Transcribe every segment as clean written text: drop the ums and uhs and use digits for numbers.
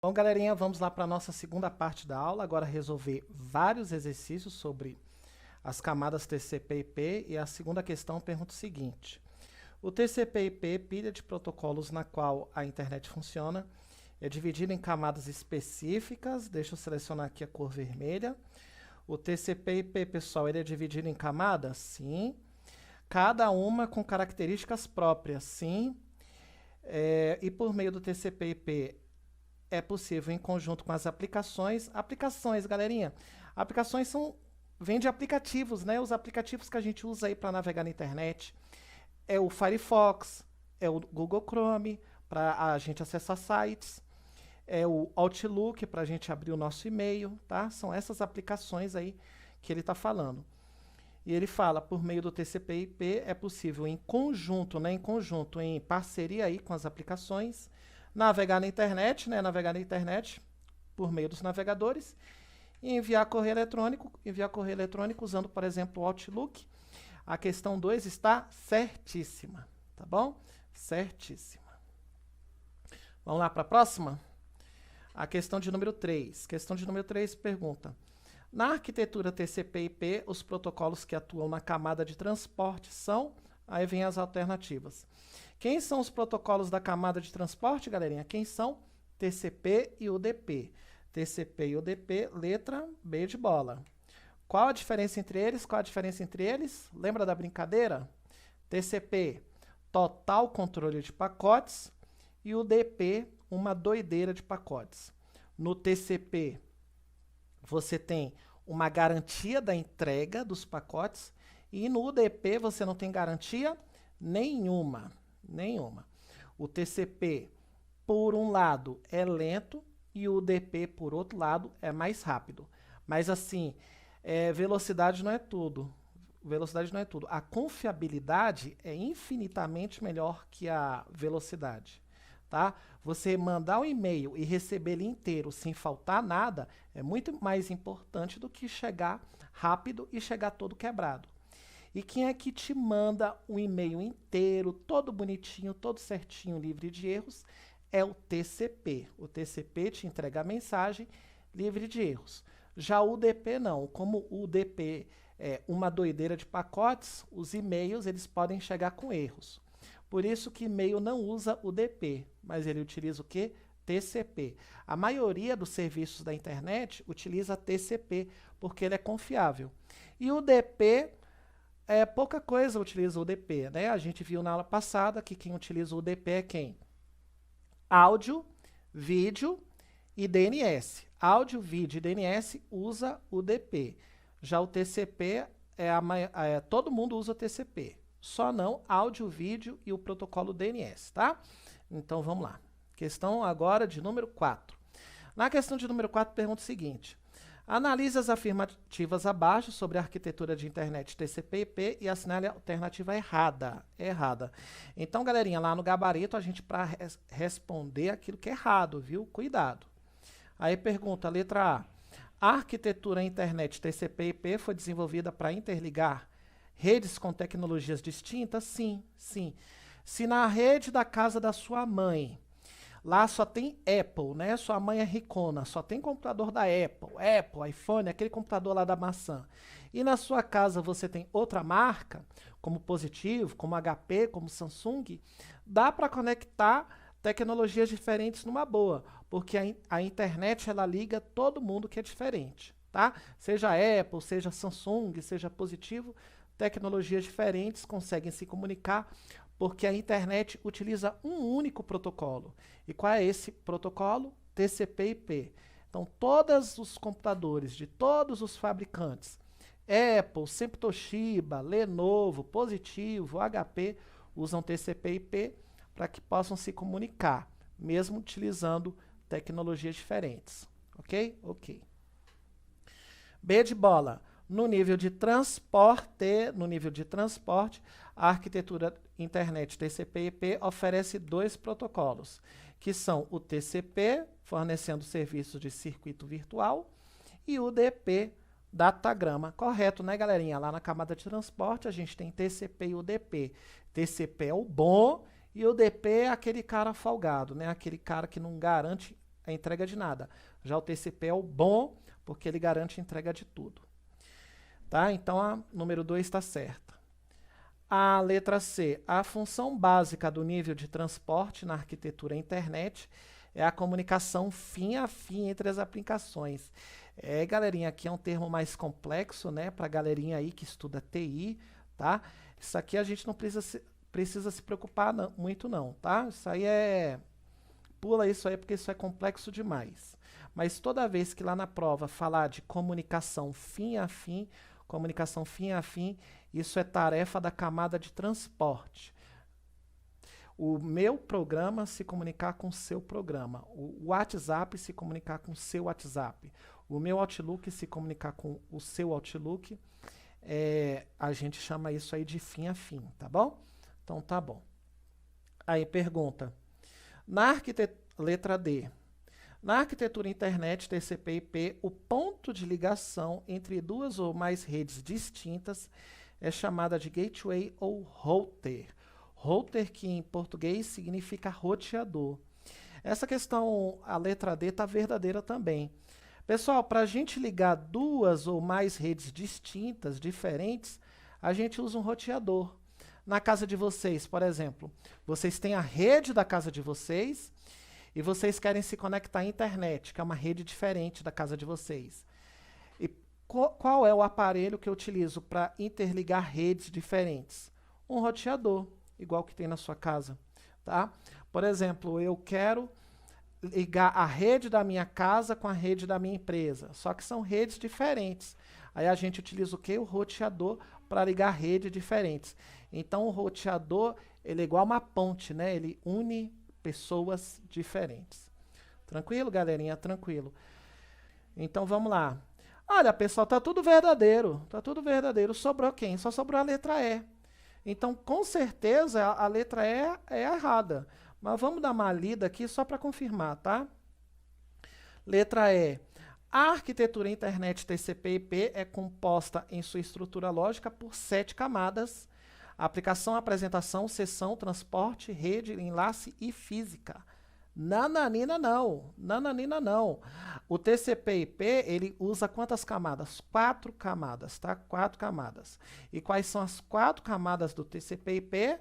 Bom, galerinha, vamos lá para a nossa segunda parte da aula. Agora resolver vários exercícios sobre as camadas TCP/IP e a segunda questão pergunta o seguinte. O TCP/IP, pilha de protocolos na qual a internet funciona, é dividido em camadas específicas. Deixa eu selecionar aqui a cor vermelha. O TCP/IP, pessoal, ele é dividido em camadas? Sim. Cada uma com características próprias? Sim. E por meio do TCP/IP é possível em conjunto com as aplicações. Aplicações, galerinha. Aplicações vêm de aplicativos, né? Os aplicativos que a gente usa aí para navegar na internet. É o Firefox, é o Google Chrome, para a gente acessar sites. É o Outlook, para a gente abrir o nosso e-mail, tá? São essas aplicações aí que ele está falando. E ele fala, por meio do TCP/IP, é possível em conjunto, né? Em parceria aí com as aplicações, navegar na internet, né? Navegar na internet por meio dos navegadores e enviar correio eletrônico usando, por exemplo, o Outlook. A questão 2 está certíssima, tá bom? Certíssima. Vamos lá para a próxima? A questão de número 3. Questão de número 3 pergunta: na arquitetura TCP/IP, os protocolos que atuam na camada de transporte são... Aí vem as alternativas. Quem são os protocolos da camada de transporte, galerinha? Quem são? TCP e UDP. TCP e UDP, letra B de bola. Qual a diferença entre eles? Qual a diferença entre eles? Lembra da brincadeira? TCP, total controle de pacotes, e UDP, uma doideira de pacotes. No TCP, você tem uma garantia da entrega dos pacotes, e no UDP você não tem garantia nenhuma. O TCP, por um lado, é lento e o UDP, por outro lado, é mais rápido. Mas assim, velocidade não é tudo. A confiabilidade é infinitamente melhor que a velocidade. Tá? Você mandar um e-mail e receber ele inteiro sem faltar nada é muito mais importante do que chegar rápido e chegar todo quebrado. E quem é que te manda um e-mail inteiro, todo bonitinho, todo certinho, livre de erros? É o TCP. O TCP te entrega a mensagem livre de erros. Já o UDP não. Como o UDP é uma doideira de pacotes, os e-mails eles podem chegar com erros. Por isso que e-mail não usa UDP, mas ele utiliza o quê? TCP. A maioria dos serviços da internet utiliza TCP, porque ele é confiável. E o UDP, pouca coisa utiliza o UDP, né? A gente viu na aula passada que quem utiliza o UDP é quem? Áudio, vídeo e DNS. Áudio, vídeo e DNS usa o UDP. Já o TCP, todo mundo usa o TCP. Só não áudio, vídeo e o protocolo DNS, tá? Então vamos lá. Questão agora de número 4. Na questão de número 4 pergunta o seguinte: analise as afirmativas abaixo sobre a arquitetura de internet TCP/IP e assinale a alternativa errada. Então, galerinha, lá no gabarito, a gente para responder aquilo que é errado, viu? Cuidado. Aí pergunta, letra A. A arquitetura internet TCP/IP foi desenvolvida para interligar redes com tecnologias distintas? Sim. Se na rede da casa da sua mãe, lá só tem Apple, né? Sua mãe é ricona, só tem computador da Apple, iPhone, aquele computador lá da maçã. E na sua casa você tem outra marca, como Positivo, como HP, como Samsung, dá para conectar tecnologias diferentes numa boa, porque a internet ela liga todo mundo que é diferente, tá? Seja Apple, seja Samsung, seja Positivo, tecnologias diferentes conseguem se comunicar porque a internet utiliza um único protocolo. E qual é esse protocolo? TCP/IP. Então, todos os computadores de todos os fabricantes, Apple, sempre Toshiba, Lenovo, Positivo, HP, usam TCP/IP para que possam se comunicar, mesmo utilizando tecnologias diferentes. Ok? Ok. B de bola. No nível de transporte, a arquitetura internet TCP/IP oferece dois protocolos, que são o TCP, fornecendo serviços de circuito virtual, e o UDP, datagrama. Correto, né, galerinha? Lá na camada de transporte a gente tem TCP e UDP. TCP é o bom e o UDP é aquele cara folgado, né? Aquele cara que não garante a entrega de nada. Já o TCP é o bom, porque ele garante a entrega de tudo. Tá? Então, a número 2 está certa. A letra C, a função básica do nível de transporte na arquitetura internet é a comunicação fim a fim entre as aplicações. Galerinha, aqui é um termo mais complexo, né, para a galerinha aí que estuda TI, tá? Isso aqui a gente não precisa se preocupar muito não, tá? Isso aí pula isso aí porque isso é complexo demais. Mas toda vez que lá na prova falar de comunicação fim a fim, isso é tarefa da camada de transporte. O meu programa se comunicar com o seu programa. O WhatsApp se comunicar com o seu WhatsApp. O meu Outlook se comunicar com o seu Outlook. A gente chama isso aí de fim a fim, tá bom? Então tá bom. Aí pergunta. Letra D. Na arquitetura internet TCP/IP, o ponto de ligação entre duas ou mais redes distintas é chamada de gateway ou router. Router, que em português significa roteador. Essa questão, a letra D, está verdadeira também. Pessoal, para a gente ligar duas ou mais redes distintas, diferentes, a gente usa um roteador. Na casa de vocês, por exemplo, vocês têm a rede da casa de vocês e vocês querem se conectar à internet, que é uma rede diferente da casa de vocês. E qual é o aparelho que eu utilizo para interligar redes diferentes? Um roteador, igual que tem na sua casa, tá? Por exemplo, eu quero ligar a rede da minha casa com a rede da minha empresa, só que são redes diferentes. Aí a gente utiliza o quê? O roteador para ligar redes diferentes. Então o roteador, ele é igual uma ponte, né? Ele une pessoas diferentes. Tranquilo, galerinha? Tranquilo. Então vamos lá. Olha, pessoal, tá tudo verdadeiro. Tá tudo verdadeiro. Sobrou quem? Só sobrou a letra E. Então, com certeza, a letra E é errada. Mas vamos dar uma lida aqui só para confirmar, tá? Letra E. A arquitetura internet TCP/IP é composta em sua estrutura lógica por 7 camadas: aplicação, apresentação, sessão, transporte, rede, enlace e física. Nananina não. Nananina não. O TCP/IP, ele usa quantas camadas? 4 camadas, tá? 4 camadas. E quais são as 4 camadas do TCP/IP?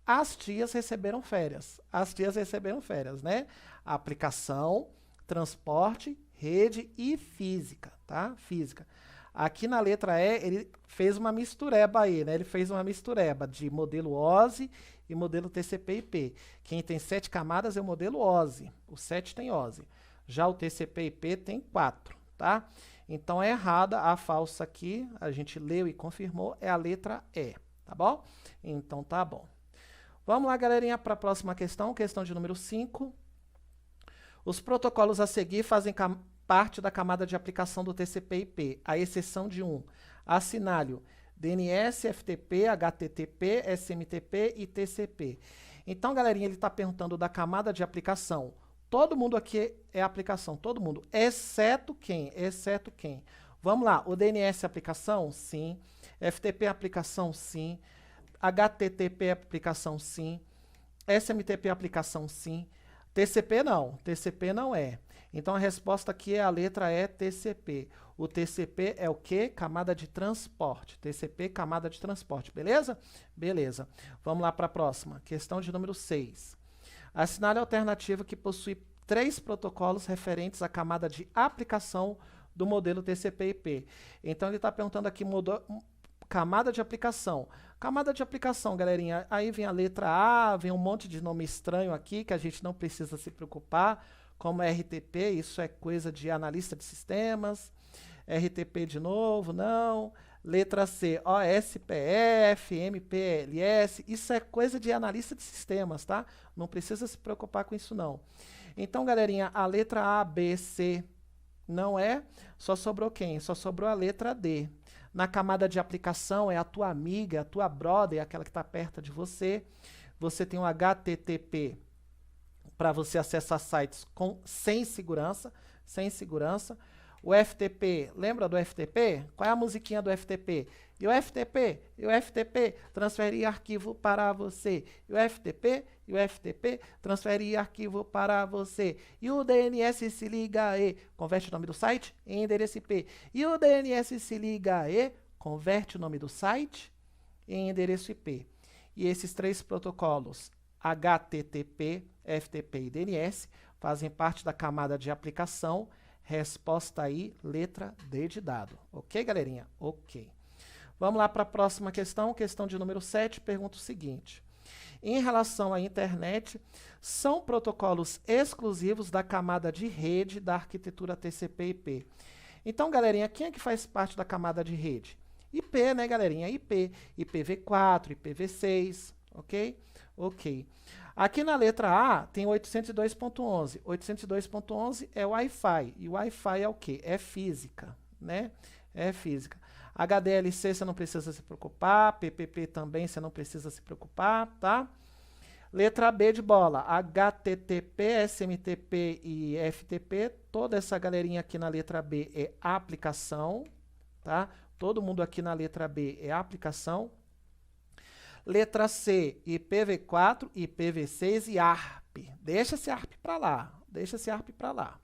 As tias receberam férias. As tias receberam férias, né? Aplicação, transporte, rede e física, tá? Física. Aqui na letra E, ele fez uma mistureba aí, né? Ele fez uma mistureba de modelo OSI e modelo TCP/IP. Quem tem 7 camadas é o modelo OSI. O 7 tem OSI. Já o TCP/IP tem 4, tá? Então é errada, a falsa aqui, a gente leu e confirmou, é a letra E, tá bom? Então tá bom. Vamos lá, galerinha, para a próxima questão, questão de número 5. Os protocolos a seguir fazem parte da camada de aplicação do TCP/IP, à exceção de um: assinale-o DNS, FTP, HTTP, SMTP e TCP. Então, galerinha, ele está perguntando da camada de aplicação. Todo mundo aqui é aplicação, todo mundo, exceto quem? Exceto quem? Vamos lá, o DNS é aplicação? Sim. FTP é aplicação? Sim. HTTP é aplicação? Sim. SMTP é aplicação? Sim. TCP não, TCP não é. Então a resposta aqui é a letra E, TCP. O TCP é o quê? Camada de transporte. TCP, camada de transporte, beleza? Beleza. Vamos lá para a próxima. Questão de número 6. Assinale a alternativa que possui 3 protocolos referentes à camada de aplicação do modelo TCP/IP. Então ele está perguntando aqui, camada de aplicação. Camada de aplicação, galerinha, aí vem a letra A, vem um monte de nome estranho aqui que a gente não precisa se preocupar, como RTP, isso é coisa de analista de sistemas. RTP de novo, não. Letra C, OSPF, MPLS, isso é coisa de analista de sistemas, tá? Não precisa se preocupar com isso, não. Então, galerinha, a letra A, B, C não é, só sobrou quem? Só sobrou a letra D. Na camada de aplicação é a tua amiga, a tua brother, aquela que está perto de você. Você tem um HTTP para você acessar sites sem segurança, sem segurança. O FTP, lembra do FTP? Qual é a musiquinha do FTP? E o FTP, transferir arquivo para você. E o FTP, transferir arquivo para você. E o DNS se liga aí, converte o nome do site em endereço IP. E o DNS se liga aí, converte o nome do site em endereço IP. E esses três protocolos, HTTP, FTP e DNS, fazem parte da camada de aplicação. Resposta aí, letra D de dado. Ok, galerinha? Ok. Vamos lá para a próxima questão, questão de número 7, pergunta o seguinte. Em relação à internet, são protocolos exclusivos da camada de rede da arquitetura TCP/IP. Então, galerinha, quem é que faz parte da camada de rede? IP, né, galerinha? IP, IPv4, IPv6, ok? Ok. Aqui na letra A tem 802.11. 802.11 é Wi-Fi. E o Wi-Fi é o quê? É física, né? É física. HDLC você não precisa se preocupar. PPP também você não precisa se preocupar, tá? Letra B de bola. HTTP, SMTP e FTP. Toda essa galerinha aqui na letra B é aplicação, tá? Todo mundo aqui na letra B é aplicação. Letra C, IPv4, IPv6 e ARP. Deixa esse ARP para lá, deixa esse ARP para lá,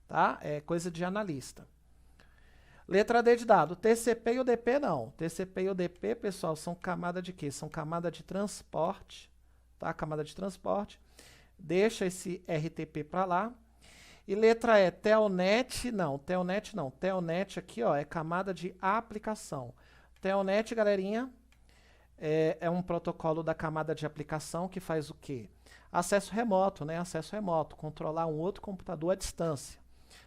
tá? É coisa de analista. Letra D de dado, TCP e UDP não. TCP e UDP, pessoal, são camada de quê? São camada de transporte, tá? Camada de transporte. Deixa esse RTP para lá. E letra E, Telnet não. Telnet não. Telnet aqui, ó, é camada de aplicação. Telnet, galerinha, é um protocolo da camada de aplicação que faz o quê? Acesso remoto, né? Acesso remoto, controlar um outro computador à distância.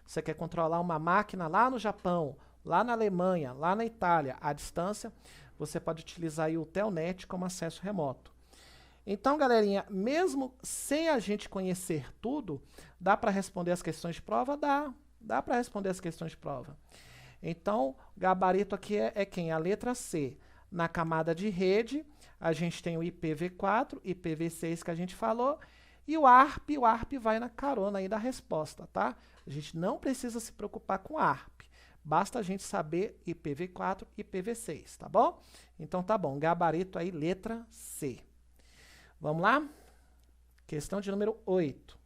Você quer controlar uma máquina lá no Japão, lá na Alemanha, lá na Itália, à distância, você pode utilizar aí o Telnet como acesso remoto. Então, galerinha, mesmo sem a gente conhecer tudo, dá para responder as questões de prova? Dá para responder as questões de prova. Então, gabarito aqui é quem? A letra C. Na camada de rede, a gente tem o IPv4, IPv6 que a gente falou, e o ARP vai na carona aí da resposta, tá? A gente não precisa se preocupar com ARP, basta a gente saber IPv4 e IPv6, tá bom? Então tá bom, gabarito aí, letra C. Vamos lá? Questão de número 8.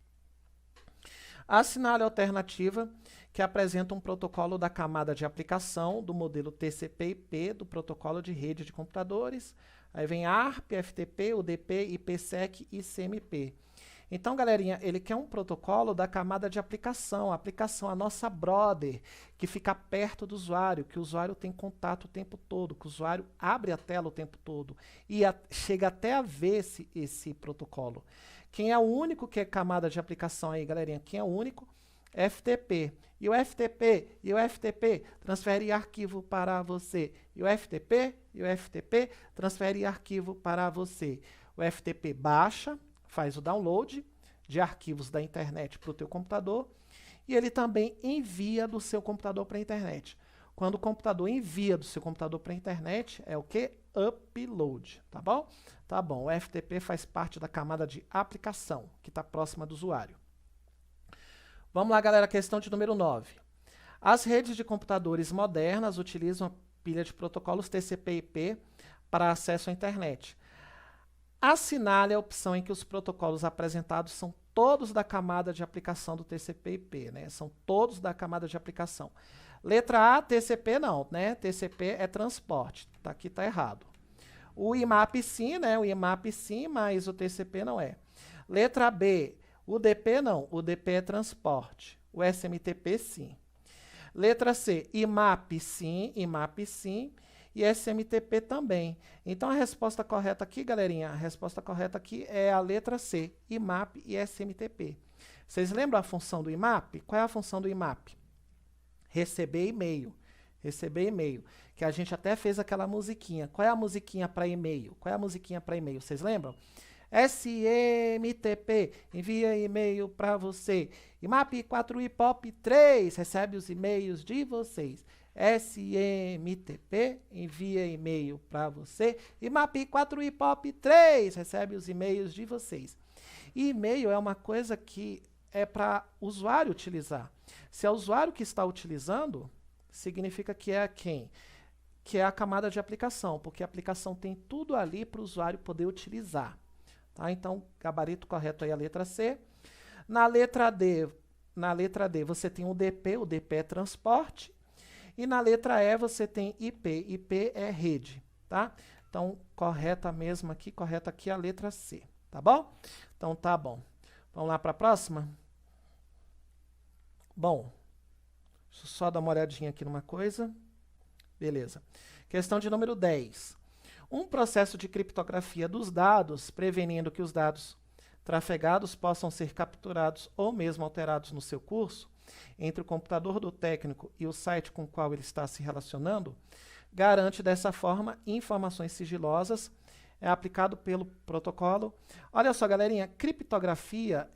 Assinale a alternativa que apresenta um protocolo da camada de aplicação do modelo TCP/IP do protocolo de rede de computadores. Aí vem ARP, FTP, UDP, IPsec e CMP. Então, galerinha, ele quer um protocolo da camada de aplicação. A aplicação, a nossa brother, que fica perto do usuário, que o usuário tem contato o tempo todo, que o usuário abre a tela o tempo todo e chega até a ver esse protocolo. Quem é o único que é camada de aplicação aí, galerinha? Quem é o único? FTP. E o FTP transfere arquivo para você. E o FTP transfere arquivo para você. O FTP baixa, faz o download de arquivos da internet para o teu computador e ele também envia do seu computador para a internet. Quando o computador envia do seu computador para a internet, é o que? Upload, tá bom? Tá bom, o FTP faz parte da camada de aplicação, que está próxima do usuário. Vamos lá, galera, questão de número 9. As redes de computadores modernas utilizam a pilha de protocolos TCP/IP para acesso à internet. Assinale a opção em que os protocolos apresentados são todos da camada de aplicação do TCP/IP, né? São todos da camada de aplicação. Letra A, TCP não, né? TCP é transporte, aqui tá errado. O IMAP sim, né? O IMAP sim, mas o TCP não é. Letra B, UDP não, UDP é transporte. O SMTP sim. Letra C, IMAP sim, e SMTP também. Então a resposta correta aqui, galerinha, a resposta correta aqui é a letra C, IMAP e SMTP. Vocês lembram a função do IMAP? Qual é a função do IMAP? Receber e-mail. Receber e-mail. Que a gente até fez aquela musiquinha. Qual é a musiquinha para e-mail? Qual é a musiquinha para e-mail? Vocês lembram? SMTP, envia e-mail para você. IMAP 4IPOP 3, recebe os e-mails de vocês. SMTP, envia e-mail para você. IMAP 4IPOP 3, recebe os e-mails de vocês. E-mail é uma coisa que é para o usuário utilizar. Se é o usuário que está utilizando, significa que é quem? Que é a camada de aplicação, porque a aplicação tem tudo ali para o usuário poder utilizar. Tá? Então, gabarito correto aí a letra C. Na letra D, você tem o DP é transporte, e na letra E você tem IP é rede, tá? Então, correta aqui a letra C, tá bom? Então, tá bom. Vamos lá para a próxima? Bom, deixa eu só dar uma olhadinha aqui numa coisa. Beleza. Questão de número 10. Um processo de criptografia dos dados, prevenindo que os dados trafegados possam ser capturados ou mesmo alterados no seu curso, entre o computador do técnico e o site com o qual ele está se relacionando, garante dessa forma informações sigilosas, é aplicado pelo protocolo. Olha só, galerinha, criptografia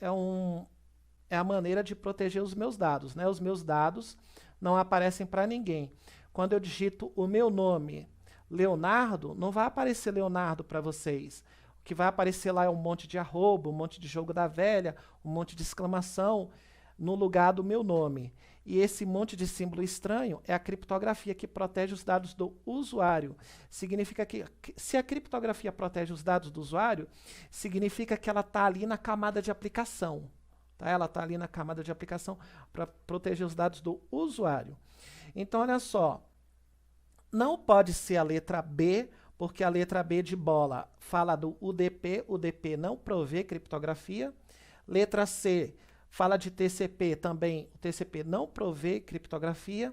é a maneira de proteger os meus dados, né? Os meus dados não aparecem para ninguém. Quando eu digito o meu nome, Leonardo, não vai aparecer Leonardo para vocês. O que vai aparecer lá é um monte de arroba, um monte de jogo da velha, um monte de exclamação no lugar do meu nome. E esse monte de símbolo estranho é a criptografia que protege os dados do usuário. Significa que, se a criptografia protege os dados do usuário, significa que ela está ali na camada de aplicação. Tá? Ela está ali na camada de aplicação para proteger os dados do usuário. Então, olha só, não pode ser a letra B, porque a letra B de bola fala do UDP, o UDP não provê criptografia. Letra C fala de TCP também, o TCP não provê criptografia.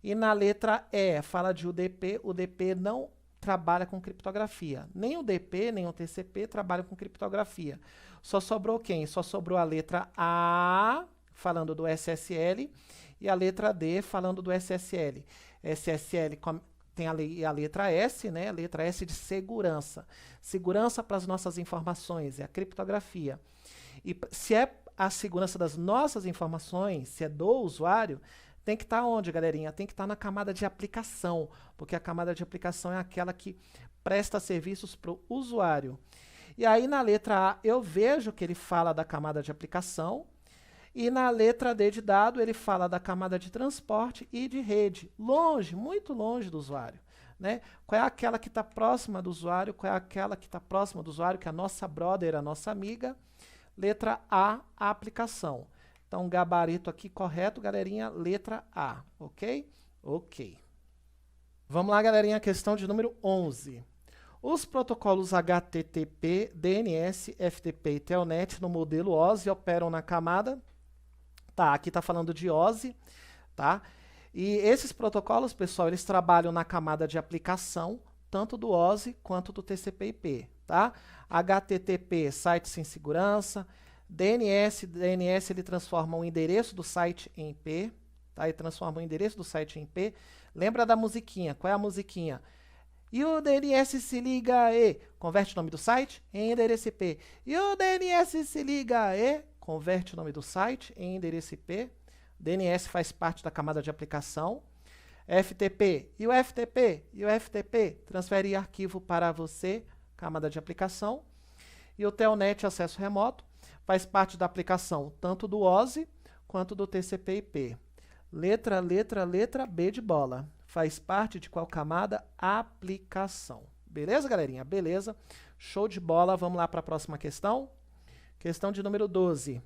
E na letra E fala de UDP, o UDP não trabalha com criptografia. Nem o UDP, nem o TCP trabalham com criptografia. Só sobrou quem? Só sobrou a letra A, falando do SSL, e a letra D, falando do SSL. SSL tem a letra S, né? A letra S de segurança. Segurança para as nossas informações, é a criptografia. E se é a segurança das nossas informações, se é do usuário, tem que estar onde, galerinha? Tem que estar na camada de aplicação, porque a camada de aplicação é aquela que presta serviços para o usuário. E aí, na letra A, eu vejo que ele fala da camada de aplicação, e na letra D de dado, ele fala da camada de transporte e de rede, longe, muito longe do usuário. Né? Qual é aquela que está próxima do usuário, qual é aquela que está próxima do usuário, que é a nossa brother, a nossa amiga. Letra A, a aplicação. Então, gabarito aqui correto, galerinha, letra A, ok? Ok. Vamos lá, galerinha, questão de número 11. Os protocolos HTTP, DNS, FTP e Telnet no modelo OSI operam na camada. Tá, aqui está falando de OSI, tá? E esses protocolos, pessoal, eles trabalham na camada de aplicação, tanto do OSI quanto do TCP/IP, tá? HTTP, site sem segurança. DNS ele transforma o endereço do site em IP, tá? Ele transforma o endereço do site em IP. Lembra da musiquinha? Qual é a musiquinha? E o DNS se liga aí, converte o nome do site em endereço IP. E o DNS se liga aí, converte o nome do site em endereço IP. DNS faz parte da camada de aplicação. FTP. E o FTP? E o FTP transfere arquivo para você, camada de aplicação. E o Telnet, acesso remoto, faz parte da aplicação tanto do OSI quanto do TCP/IP. Letra B de bola. Faz parte de qual camada? Aplicação. Beleza, galerinha? Beleza. Show de bola. Vamos lá para a próxima questão. Questão de número 12.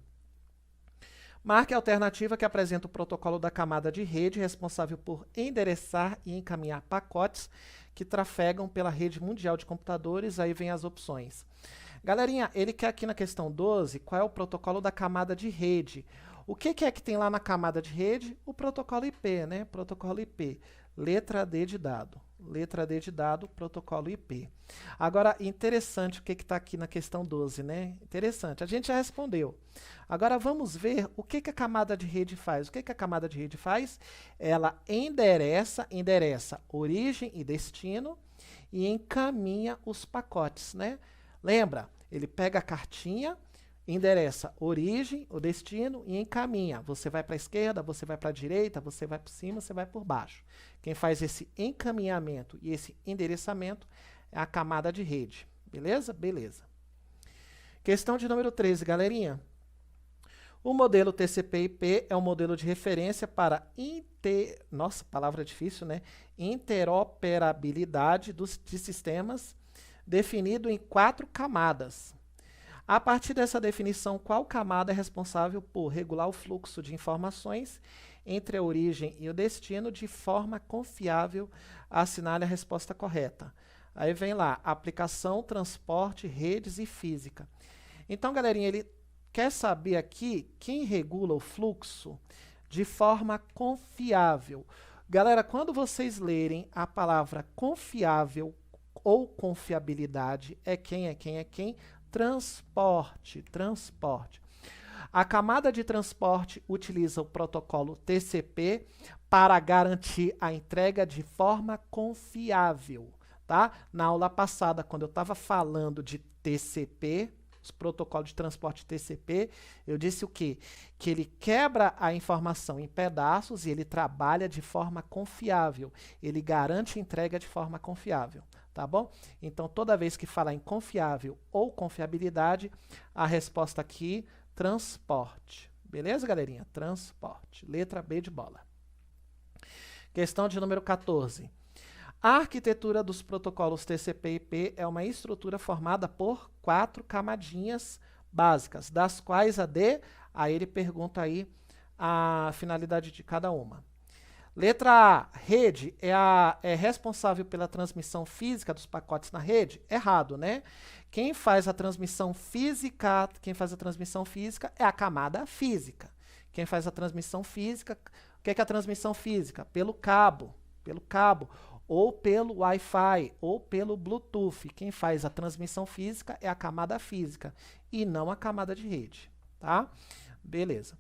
Marque a alternativa que apresenta o protocolo da camada de rede responsável por endereçar e encaminhar pacotes que trafegam pela rede mundial de computadores. Aí vem as opções. Galerinha, ele quer aqui na questão 12 qual é o protocolo da camada de rede. O que é que tem lá na camada de rede? O protocolo IP, né? Protocolo IP. Letra D de dado. Letra D de dado, protocolo IP. Agora, interessante o que está aqui na questão 12, né? Interessante. A gente já respondeu. Agora, vamos ver o que a camada de rede faz. O que a camada de rede faz? Ela endereça origem e destino e encaminha os pacotes, né? Lembra? Ele pega a cartinha, endereça origem, o destino e encaminha. Você vai para a esquerda, você vai para a direita, você vai por cima, você vai por baixo. Quem faz esse encaminhamento e esse endereçamento é a camada de rede. Beleza? Beleza. Questão de número 13, galerinha. O modelo TCP/IP é um modelo de referência para nossa, palavra difícil, né? Interoperabilidade de sistemas, definido em 4 camadas. A partir dessa definição, qual camada é responsável por regular o fluxo de informações entre a origem e o destino de forma confiável? Assinale a resposta correta. Aí vem lá, aplicação, transporte, redes e física. Então, galerinha, ele quer saber aqui quem regula o fluxo de forma confiável. Galera, quando vocês lerem a palavra confiável ou confiabilidade, é quem? Transporte, transporte. A camada de transporte utiliza o protocolo TCP para garantir a entrega de forma confiável, tá? Na aula passada, quando eu estava falando de TCP, os protocolos de transporte TCP, eu disse o quê? Que ele quebra a informação em pedaços e ele trabalha de forma confiável. Ele garante entrega de forma confiável, tá bom? Então, toda vez que falar em confiável ou confiabilidade, a resposta aqui, transporte. Beleza, galerinha? Transporte. Letra B de bola. Questão de número 14. A arquitetura dos protocolos TCP/IP é uma estrutura formada por 4 camadinhas básicas, das quais a D, aí ele pergunta aí a finalidade de cada uma. Letra A, rede é responsável pela transmissão física dos pacotes na rede? Errado, né? Quem faz a transmissão física é a camada física. Quem faz a transmissão física, o que é a transmissão física? Pelo cabo, ou pelo Wi-Fi, ou pelo Bluetooth. Quem faz a transmissão física é a camada física e não a camada de rede, tá? Beleza.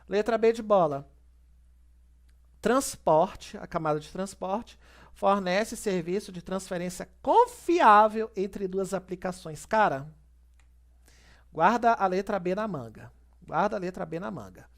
Letra B de bola. Transporte, a camada de transporte, fornece serviço de transferência confiável entre 2 aplicações. Cara, guarda a letra B na manga. Guarda a letra B na manga.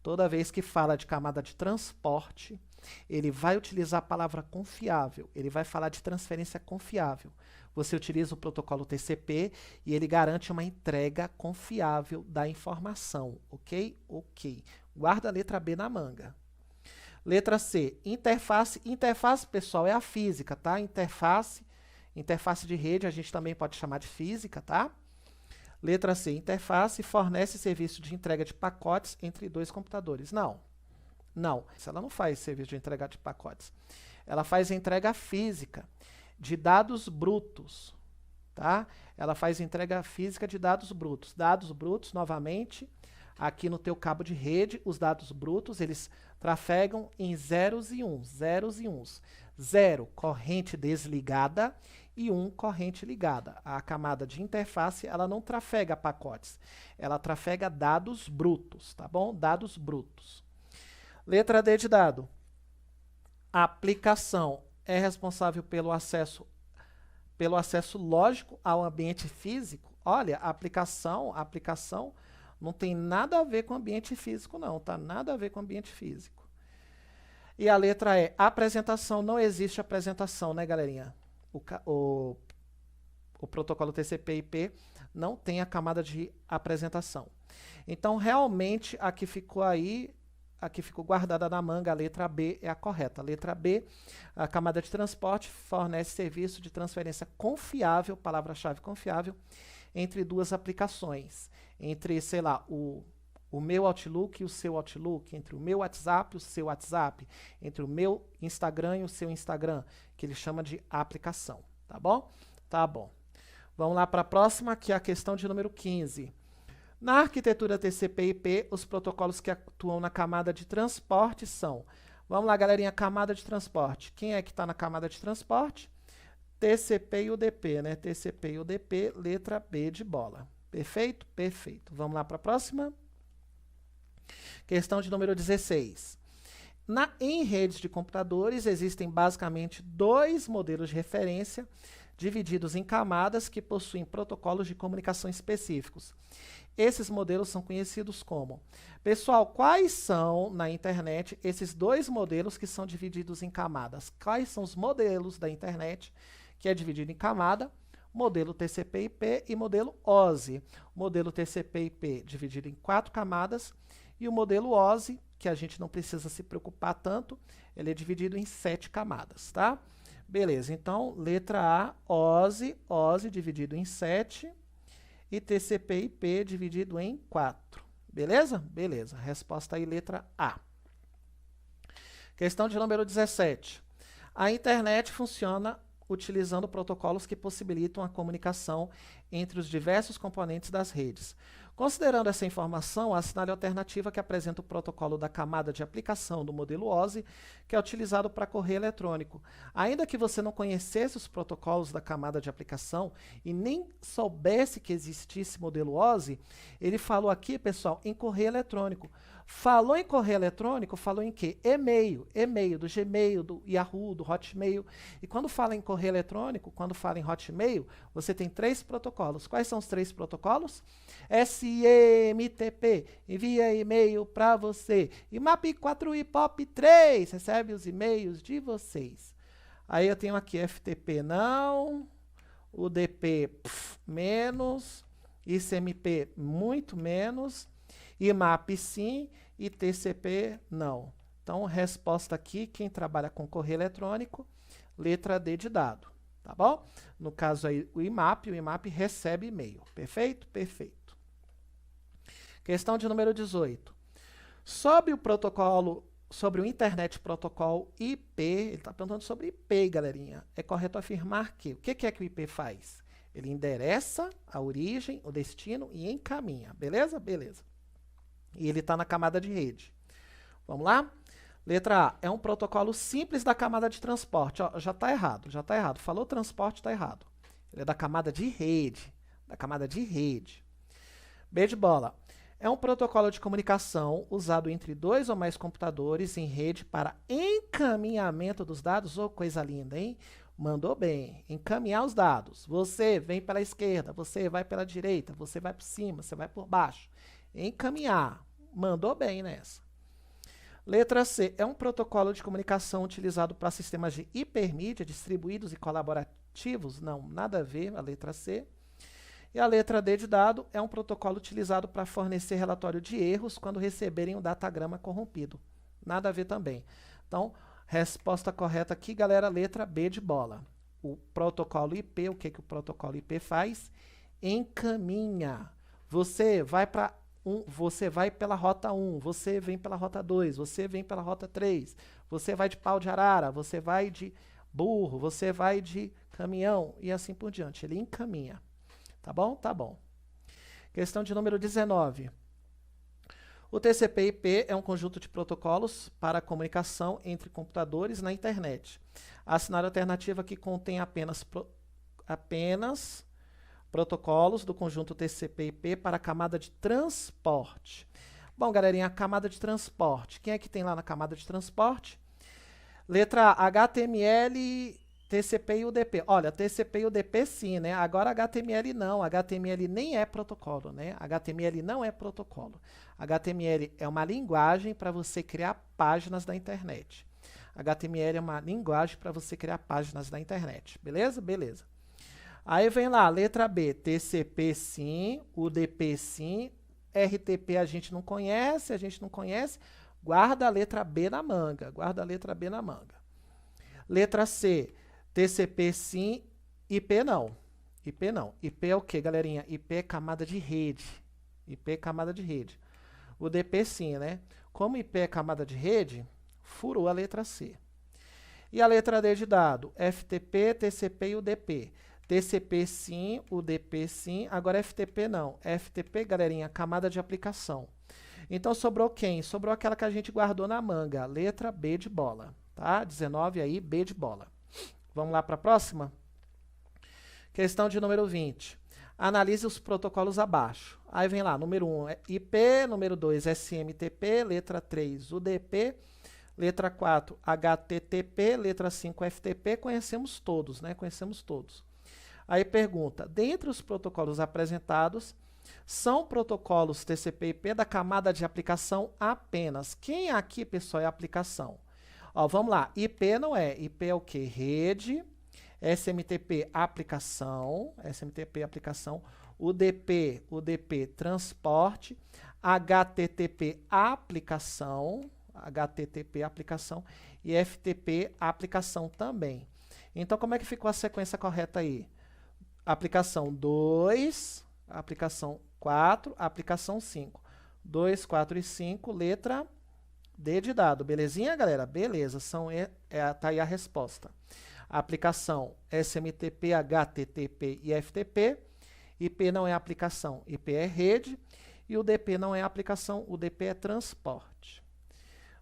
Toda vez que fala de camada de transporte, ele vai utilizar a palavra confiável. Ele vai falar de transferência confiável. Você utiliza o protocolo TCP e ele garante uma entrega confiável da informação. Ok? Ok. Guarda a letra B na manga. Letra C, interface. Interface, pessoal, é a física, tá? Interface de rede, a gente também pode chamar de física, tá? Letra C, interface fornece serviço de entrega de pacotes entre 2 computadores. Não. Ela não faz serviço de entrega de pacotes. Ela faz entrega física de dados brutos, tá? Ela faz entrega física de dados brutos. Dados brutos, novamente, aqui no teu cabo de rede, os dados brutos, eles trafegam em zeros e uns. 0, corrente desligada, e 1, corrente ligada. A camada de interface, ela não trafega pacotes, ela trafega dados brutos, tá bom? Dados brutos. Letra D de dado. A aplicação é responsável pelo acesso lógico ao ambiente físico. Olha, a aplicação não tem nada a ver com ambiente físico, não, tá? Nada a ver com ambiente físico. E a letra E, apresentação. Não existe apresentação, né, galerinha? O protocolo TCP/IP não tem a camada de apresentação. Então, realmente, aqui ficou guardada na manga, a letra B é a correta. A letra B, a camada de transporte fornece serviço de transferência confiável, palavra-chave confiável, entre 2 aplicações. Entre, sei lá, o meu Outlook e o seu Outlook, entre o meu WhatsApp e o seu WhatsApp, entre o meu Instagram e o seu Instagram, que ele chama de aplicação, tá bom? Tá bom. Vamos lá para a próxima, que é a questão de número 15. Na arquitetura TCP/IP, os protocolos que atuam na camada de transporte são... Vamos lá, galerinha, camada de transporte. Quem é que está na camada de transporte? TCP e UDP, né? TCP e UDP, letra B de bola. Perfeito? Perfeito. Vamos lá para a próxima. Questão de número 16. Em redes de computadores, existem basicamente 2 modelos de referência divididos em camadas que possuem protocolos de comunicação específicos. Esses modelos são conhecidos como... Pessoal, quais são, na internet, esses 2 modelos que são divididos em camadas? Quais são os modelos da internet que é dividido em camada? modelo TCP/IP e modelo OSI. O modelo TCP/IP dividido em 4 camadas e o modelo OSI, que a gente não precisa se preocupar tanto, ele é dividido em 7 camadas, tá? Beleza, então, letra A, OSI dividido em 7 e TCP/IP dividido em 4. Beleza? Beleza. Resposta aí, letra A. Questão de número 17. A internet funciona utilizando protocolos que possibilitam a comunicação entre os diversos componentes das redes. Considerando essa informação, assinale a alternativa que apresenta o protocolo da camada de aplicação do modelo OSI, que é utilizado para correio eletrônico. Ainda que você não conhecesse os protocolos da camada de aplicação e nem soubesse que existisse modelo OSI, ele falou aqui, pessoal, em correio eletrônico. Falou em correio eletrônico, falou em quê? E-mail, do Gmail, do Yahoo, do Hotmail. E quando fala em correio eletrônico, quando fala em Hotmail, você tem 3 protocolos. Quais são os 3 protocolos? SMTP, envia e-mail para você. IMAP 4 e POP 3, recebe os e-mails de vocês. Aí eu tenho aqui FTP não, UDP menos, ICMP muito menos, IMAP sim e TCP não. Então, resposta aqui, quem trabalha com correio eletrônico, letra D de dado, tá bom? No caso aí, o IMAP recebe e-mail. Perfeito? Perfeito. Questão de número 18. Sobre o Internet Protocol IP, ele está perguntando sobre IP, galerinha. É correto afirmar que, o que é que o IP faz? Ele endereça a origem, o destino e encaminha, beleza? Beleza. E ele está na camada de rede. Vamos lá? Letra A, é um protocolo simples da camada de transporte. Ó, já está errado. Falou transporte, está errado. Ele é da camada de rede. B de bola. É um protocolo de comunicação usado entre 2 ou mais computadores em rede para encaminhamento dos dados. Ô, coisa linda, hein? Mandou bem. Encaminhar os dados. Você vem pela esquerda, você vai pela direita, você vai por cima, você vai por baixo. Encaminhar. Mandou bem nessa. Letra C. É um protocolo de comunicação utilizado para sistemas de hipermídia distribuídos e colaborativos? Não, nada a ver, a letra C. E a letra D de dado é um protocolo utilizado para fornecer relatório de erros quando receberem um datagrama corrompido. Nada a ver também. Então, resposta correta aqui, galera, letra B de bola. O protocolo IP, o que o protocolo IP faz? Encaminha. Você vai pela rota 1, você vem pela rota 2, você vem pela rota 3, você vai de pau de arara, você vai de burro, você vai de caminhão e assim por diante. Ele encaminha. Tá bom? Tá bom. Questão de número 19. O TCP/IP é um conjunto de protocolos para comunicação entre computadores na internet. Assinar a alternativa que contém apenas protocolos do conjunto TCP/IP para a camada de transporte. Bom, galerinha, a camada de transporte. Quem é que tem lá na camada de transporte? Letra A, HTML, TCP e UDP. Olha, TCP e UDP sim, né? Agora HTML não. HTML nem é protocolo, né? HTML não é protocolo. HTML é uma linguagem para você criar páginas da internet. HTML é uma linguagem para você criar páginas da internet. Beleza? Beleza. Aí vem lá, letra B, TCP sim, UDP sim, RTP a gente não conhece, guarda a letra B na manga, Letra C, TCP sim, IP não. IP é o que, galerinha? IP é camada de rede. UDP sim, né? Como IP é camada de rede, furou a letra C. E a letra D de dado, FTP, TCP e UDP. TCP sim, UDP sim, agora FTP não. FTP, galerinha, camada de aplicação. Então, sobrou quem? Sobrou aquela que a gente guardou na manga, letra B de bola, tá? 19 aí, B de bola. Vamos lá para a próxima? Questão de número 20. Analise os protocolos abaixo. Aí vem lá, número 1 é IP, número 2 SMTP, letra 3 UDP, letra 4 HTTP, letra 5 FTP, conhecemos todos, né? Aí pergunta, dentre os protocolos apresentados, são protocolos TCP/IP da camada de aplicação apenas. Quem aqui, pessoal, é a aplicação? Ó, vamos lá, IP não é. IP é o quê? Rede, SMTP aplicação, UDP transporte, HTTP aplicação e FTP aplicação também. Então, como é que ficou a sequência correta aí? Aplicação 2, aplicação 4, aplicação 5. 2, 4 e 5, letra D de dado. Belezinha, galera? Beleza, tá aí a resposta. A aplicação SMTP, HTTP e FTP. IP não é aplicação, IP é rede. E o DP não é aplicação, o DP é transporte.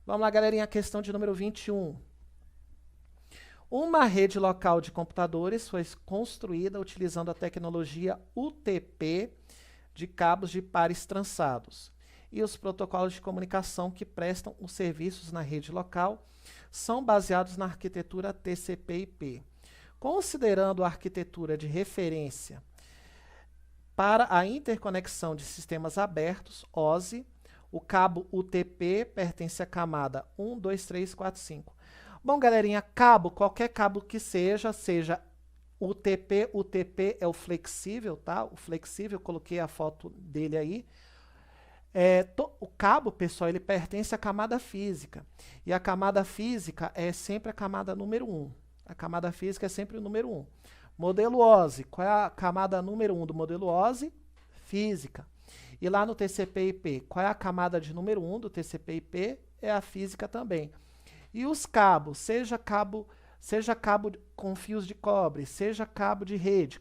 Vamos lá, galerinha, a questão de número 21. Uma rede local de computadores foi construída utilizando a tecnologia UTP de cabos de pares trançados. E os protocolos de comunicação que prestam os serviços na rede local são baseados na arquitetura TCP/IP. Considerando a arquitetura de referência para a interconexão de sistemas abertos, OSI, o cabo UTP pertence à camada 1, 2, 3, 4, 5. Bom, galerinha, cabo, qualquer cabo que seja UTP, UTP é o flexível, tá? O flexível, eu coloquei a foto dele aí. O cabo, pessoal, ele pertence à camada física. E a camada física é sempre a camada número 1. A camada física é sempre o número 1. Modelo OSI, qual é a camada número 1 do modelo OSI? Física. E lá no TCP/IP, qual é a camada de número 1 do TCP/IP? É a física também. E os cabos, seja cabo com fios de cobre, seja cabo de rede,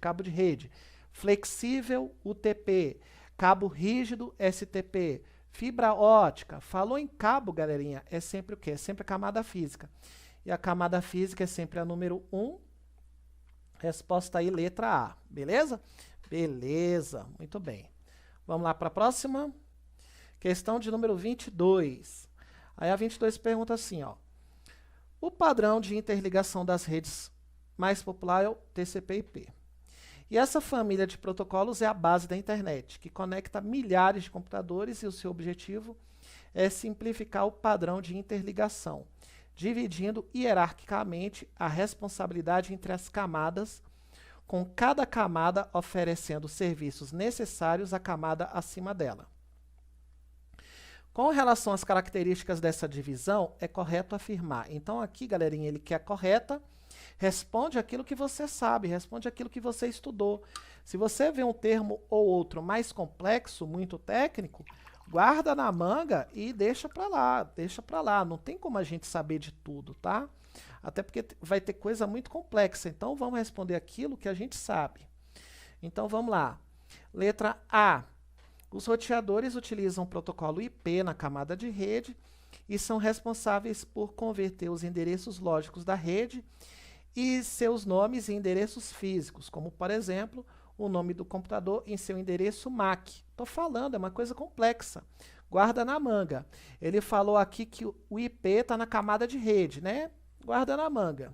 flexível UTP, cabo rígido STP, fibra ótica. Falou em cabo, galerinha, é sempre o quê? É sempre a camada física. E a camada física é sempre a número 1. Resposta aí, letra A. Beleza? Beleza, muito bem. Vamos lá para a próxima. Questão de número 22. Aí a 22 pergunta assim, ó. O padrão de interligação das redes mais popular é o TCP/IP. E essa família de protocolos é a base da internet, que conecta milhares de computadores e o seu objetivo é simplificar o padrão de interligação, dividindo hierarquicamente a responsabilidade entre as camadas, com cada camada oferecendo serviços necessários à camada acima dela. Com relação às características dessa divisão, é correto afirmar. Então aqui, galerinha, ele quer correta, responde aquilo que você sabe, responde aquilo que você estudou. Se você vê um termo ou outro mais complexo, muito técnico, guarda na manga e deixa para lá. Não tem como a gente saber de tudo, tá? Até porque vai ter coisa muito complexa. Então, vamos responder aquilo que a gente sabe. Então, vamos lá. Letra A. Os roteadores utilizam o protocolo IP na camada de rede e são responsáveis por converter os endereços lógicos da rede e seus nomes em endereços físicos, como, por exemplo, o nome do computador em seu endereço MAC. Estou falando, é uma coisa complexa. Guarda na manga. Ele falou aqui que o IP está na camada de rede, né? Guarda na manga.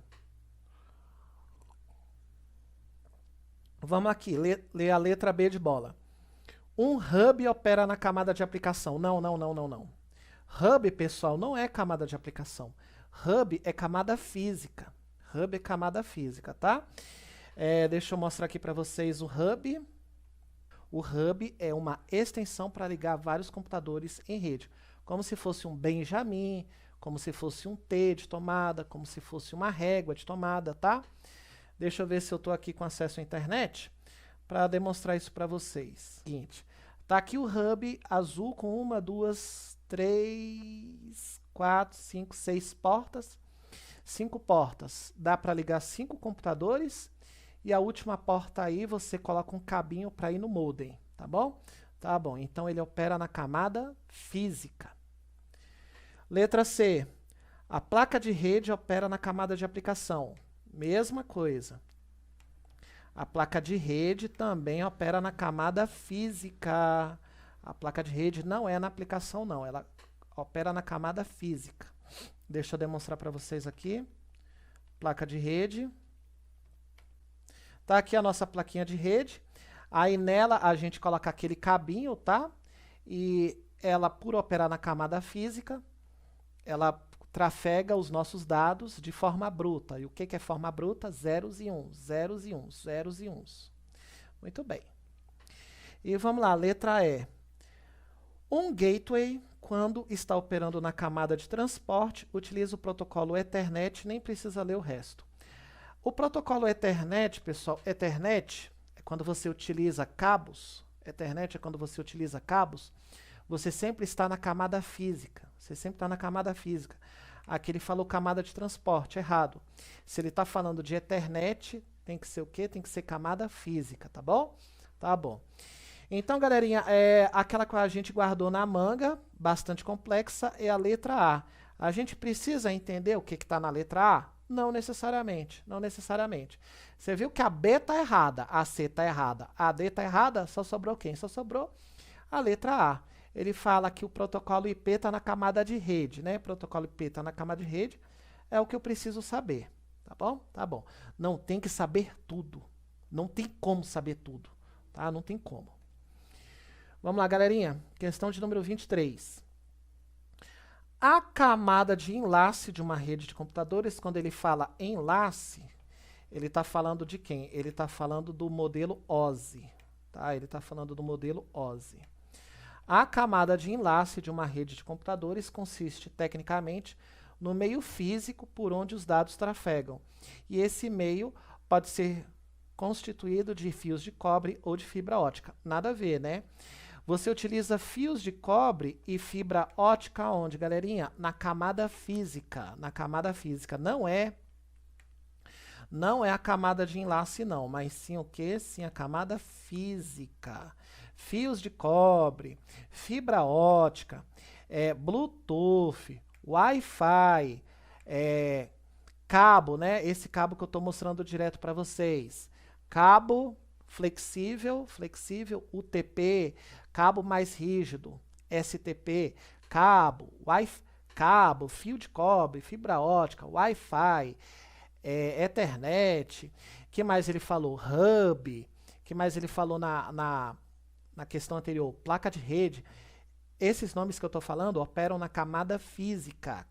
Vamos aqui, ler a letra B de bola. Um hub opera na camada de aplicação. Não. Hub, pessoal, não é camada de aplicação. Hub é camada física. Hub é camada física, tá? Deixa eu mostrar aqui para vocês o hub. O hub é uma extensão para ligar vários computadores em rede. Como se fosse um Benjamin, como se fosse um T de tomada, como se fosse uma régua de tomada, tá? Deixa eu ver se eu estou aqui com acesso à internet para demonstrar isso para vocês. Seguinte, tá aqui o hub azul com 1, 2, 3, 4, 5, 6 portas. 5 portas. Dá para ligar 5 computadores. E a última porta aí você coloca um cabinho para ir no modem, tá bom? Tá bom, então ele opera na camada física. Letra C. A placa de rede opera na camada de aplicação. Mesma coisa. A placa de rede também opera na camada física. A placa de rede não é na aplicação, não. Ela opera na camada física. Deixa eu demonstrar para vocês aqui. Placa de rede. Tá aqui a nossa plaquinha de rede. Aí nela a gente coloca aquele cabinho, tá? E ela, por operar na camada física, ela trafega os nossos dados de forma bruta. E o que é forma bruta? Zeros e uns, zeros e uns, zeros e uns. Muito bem. E vamos lá, letra E. Um gateway, quando está operando na camada de transporte, utiliza o protocolo Ethernet, nem precisa ler o resto. O protocolo Ethernet, pessoal, Ethernet é quando você utiliza cabos, Ethernet é quando você utiliza cabos, você sempre está na camada física. Você sempre está na camada física. Aqui ele falou camada de transporte, errado. Se ele está falando de Ethernet, tem que ser o quê? Tem que ser camada física, tá bom? Tá bom. Então, galerinha, aquela que a gente guardou na manga, bastante complexa, é a letra A. A gente precisa entender o que está na letra A? Não necessariamente, não necessariamente. Você viu que a B está errada, a C está errada, a D está errada, só sobrou quem? Só sobrou a letra A. Ele fala que o protocolo IP está na camada de rede, né? O protocolo IP está na camada de rede, é o que eu preciso saber, tá bom? Tá bom. Não tem que saber tudo, não tem como saber tudo, tá? Não tem como. Vamos lá, galerinha. Questão de número 23. A camada de enlace de uma rede de computadores, quando ele fala enlace, ele está falando de quem? Ele está falando do modelo OSI. Tá? Ele está falando do modelo OSI. A camada de enlace de uma rede de computadores consiste, tecnicamente, no meio físico por onde os dados trafegam. E esse meio pode ser constituído de fios de cobre ou de fibra ótica. Nada a ver, né? Você utiliza fios de cobre e fibra ótica onde, galerinha? Na camada física. Na camada física. Não é a camada de enlace, não, mas sim o quê? Sim a camada física. Fios de cobre, fibra ótica, Bluetooth, Wi-Fi, cabo, né? Esse cabo que eu estou mostrando direto para vocês. Cabo flexível, UTP, cabo mais rígido, STP, cabo, cabo, fio de cobre, fibra ótica, Wi-Fi, Ethernet. Que mais ele falou? Hub. Que mais ele falou na questão anterior? Placa de rede. Esses nomes que eu estou falando operam na camada física,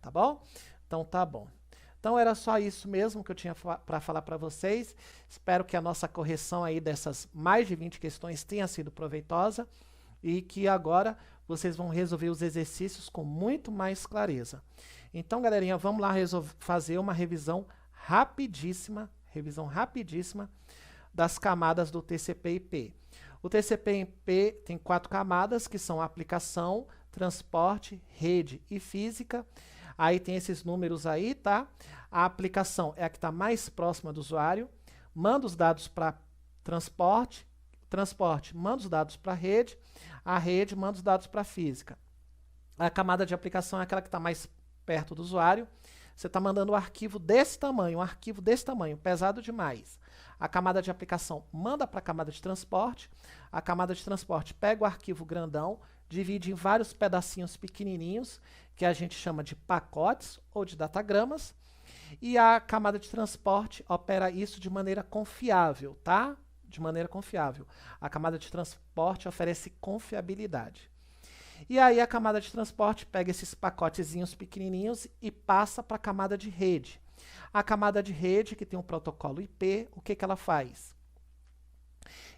tá bom? Então tá bom. Então era só isso mesmo que eu tinha para falar para vocês. Espero que a nossa correção aí dessas mais de 20 questões tenha sido proveitosa e que agora vocês vão resolver os exercícios com muito mais clareza. Então, galerinha, vamos lá fazer uma revisão rapidíssima das camadas do TCP/IP. O TCP/IP tem 4 camadas, que são aplicação, transporte, rede e física. Aí tem esses números aí, tá? A aplicação é a que está mais próxima do usuário, manda os dados para transporte, manda os dados para a rede manda os dados para a física. A camada de aplicação é aquela que está mais perto do usuário. Você está mandando um arquivo desse tamanho, pesado demais. A camada de aplicação manda para a camada de transporte. A camada de transporte pega o arquivo grandão, divide em vários pedacinhos pequenininhos, que a gente chama de pacotes ou de datagramas. E a camada de transporte opera isso de maneira confiável, tá? De maneira confiável. A camada de transporte oferece confiabilidade. E aí a camada de transporte pega esses pacotezinhos pequenininhos e passa para a camada de rede. A camada de rede, que tem um protocolo IP, o que ela faz?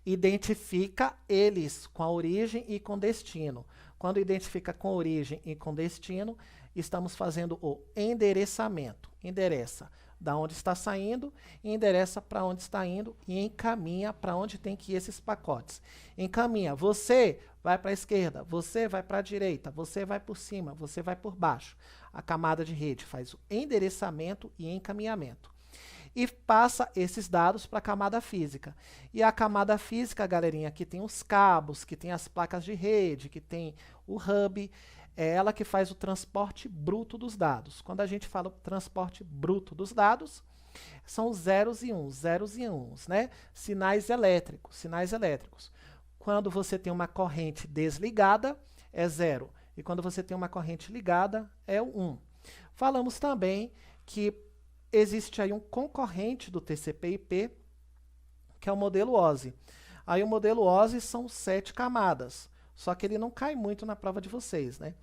Identifica eles com a origem e com destino. Quando identifica com origem e com destino, estamos fazendo o endereçamento. Endereça da onde está saindo, endereça para onde está indo e encaminha para onde tem que ir esses pacotes. Encaminha, você vai para a esquerda, você vai para a direita, você vai por cima, você vai por baixo. A camada de rede faz o endereçamento e encaminhamento. E passa esses dados para a camada física. E a camada física, galerinha, que tem os cabos, que tem as placas de rede, que tem o hub, é ela que faz o transporte bruto dos dados. Quando a gente fala transporte bruto dos dados, são zeros e uns, né? Sinais elétricos. Quando você tem uma corrente desligada, é 0. E quando você tem uma corrente ligada, é o 1. Falamos também que existe aí um concorrente do TCP/IP, que é o modelo OSI. Aí o modelo OSI são 7 camadas, só que ele não cai muito na prova de vocês, né?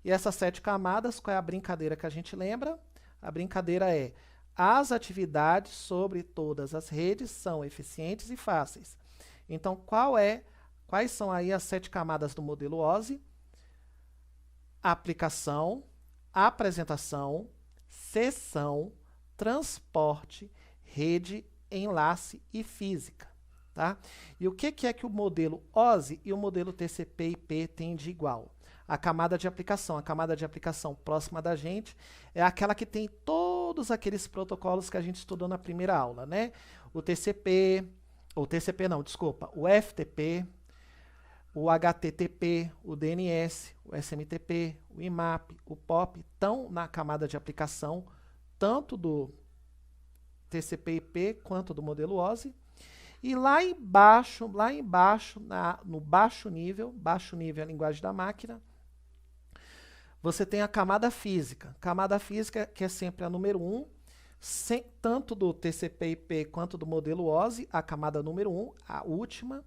E essas 7 camadas, qual é a brincadeira que a gente lembra? A brincadeira é: as atividades sobre todas as redes são eficientes e fáceis. Então, quais são aí as 7 camadas do modelo OSI? Aplicação, apresentação, seção, transporte, rede, enlace e física. Tá? E o que é que o modelo OSI e o modelo TCP/IP têm de igual? A camada de aplicação. A camada de aplicação próxima da gente é aquela que tem todos aqueles protocolos que a gente estudou na primeira aula, né? O TCP, ou TCP não, desculpa, o FTP, o HTTP, o DNS, o SMTP, o IMAP, o POP, estão na camada de aplicação, tanto do TCP/IP quanto do modelo OSI. E lá embaixo, no baixo nível é a linguagem da máquina, você tem a camada física. Camada física que é sempre a número 1, tanto do TCP/IP quanto do modelo OSI, a camada número 1, a última,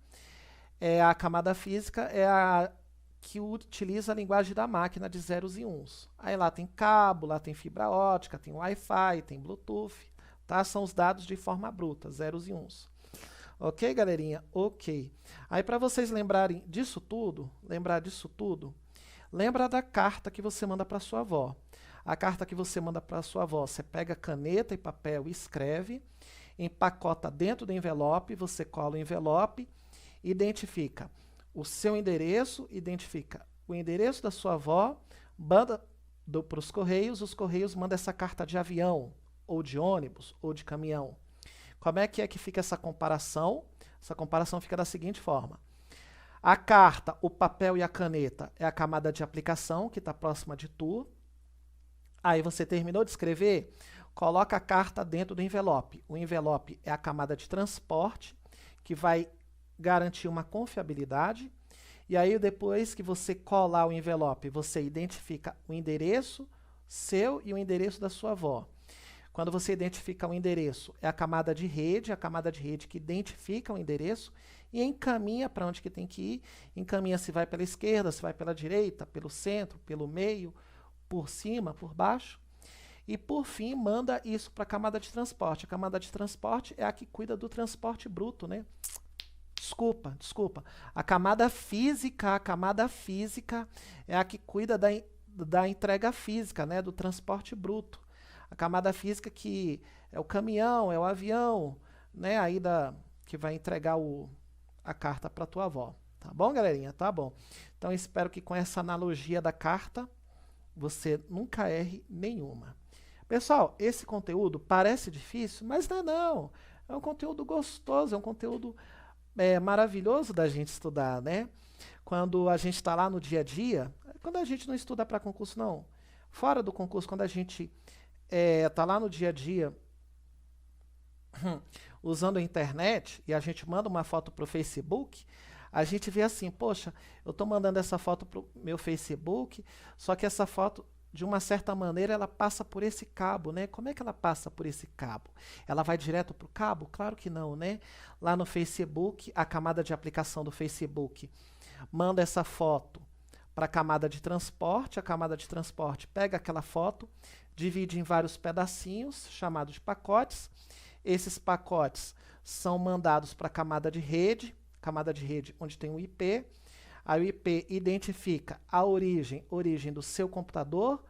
a camada física é a que utiliza a linguagem da máquina de zeros e uns. Aí lá tem cabo, lá tem fibra ótica, tem Wi-Fi, tem Bluetooth, tá? São os dados de forma bruta, zeros e uns. Ok, galerinha? Ok. Aí, para vocês lembrarem disso tudo, lembra da carta que você manda para sua avó. A carta que você manda para sua avó, você pega caneta e papel e escreve, empacota dentro do envelope, você cola o envelope, identifica o seu endereço, identifica o endereço da sua avó, manda para os correios mandam essa carta de avião, ou de ônibus, ou de caminhão. Como é que fica essa comparação? Essa comparação fica da seguinte forma. A carta, o papel e a caneta é a camada de aplicação, que está próxima de tu. Aí você terminou de escrever, coloca a carta dentro do envelope. O envelope é a camada de transporte, que vai garantir uma confiabilidade. E aí, depois que você colar o envelope, você identifica o endereço seu e o endereço da sua avó. Quando você identifica o endereço, é a camada de rede que identifica o endereço e encaminha para onde que tem que ir. Encaminha se vai pela esquerda, se vai pela direita, pelo centro, pelo meio, por cima, por baixo. E, por fim, manda isso para a camada de transporte. A camada de transporte é a que cuida do transporte bruto, né? Desculpa. A camada física é a que cuida da entrega física, né? Do transporte bruto. A camada física que é o caminhão, é o avião, né? Aí que vai entregar a carta para tua avó. Tá bom, galerinha? Tá bom. Então, espero que com essa analogia da carta, você nunca erre nenhuma. Pessoal, esse conteúdo parece difícil, mas não. É um conteúdo gostoso, é um conteúdo maravilhoso da gente estudar, né? Quando a gente está lá no dia a dia, quando a gente não estuda para concurso, não. Fora do concurso, quando a gente tá lá no dia a dia usando a internet e a gente manda uma foto para o Facebook, a gente vê assim, poxa, eu estou mandando essa foto para o meu Facebook, só que essa foto, de uma certa maneira, ela passa por esse cabo, né? Como é que ela passa por esse cabo? Ela vai direto para o cabo? Claro que não, né? Lá no Facebook, a camada de aplicação do Facebook manda essa foto para a camada de transporte pega aquela foto, divide em vários pedacinhos, chamados de pacotes. Esses pacotes são mandados para a camada de rede onde tem o IP. Aí o IP identifica a origem do seu computador,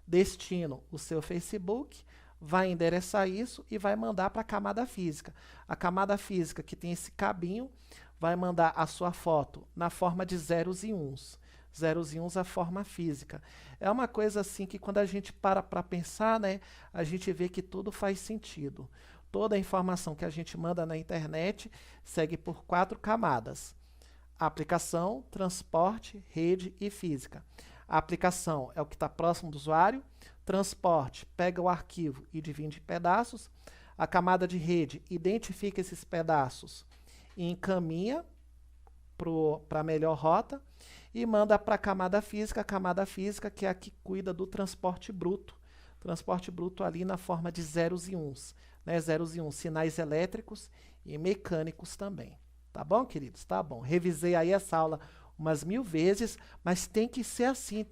destino o seu Facebook, vai endereçar isso e vai mandar para a camada física. A camada física, que tem esse cabinho, vai mandar a sua foto na forma de zeros e uns. Zeros e uns a forma física. É uma coisa assim que quando a gente para pensar, né, a gente vê que tudo faz sentido. Toda a informação que a gente manda na internet segue por 4 camadas. Aplicação, transporte, rede e física. A aplicação é o que está próximo do usuário. Transporte pega o arquivo e divide em pedaços. A camada de rede identifica esses pedaços e encaminha para a melhor rota. E manda para a camada física que é a que cuida do transporte bruto. Transporte bruto ali na forma de zeros e uns. Né? Zeros e uns, sinais elétricos e mecânicos também. Tá bom, queridos? Tá bom. Revisei aí essa aula umas 1000 vezes, mas tem que ser assim,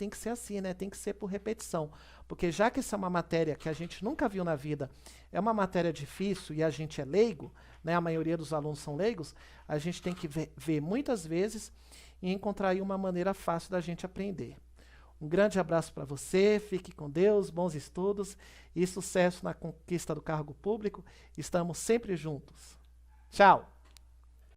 né? Tem que ser por repetição. Porque já que essa é uma matéria que a gente nunca viu na vida, é uma matéria difícil e a gente é leigo, né? A maioria dos alunos são leigos, a gente tem que ver muitas vezes e encontrar aí uma maneira fácil da gente aprender. Um grande abraço para você, fique com Deus, bons estudos e sucesso na conquista do cargo público. Estamos sempre juntos. Tchau!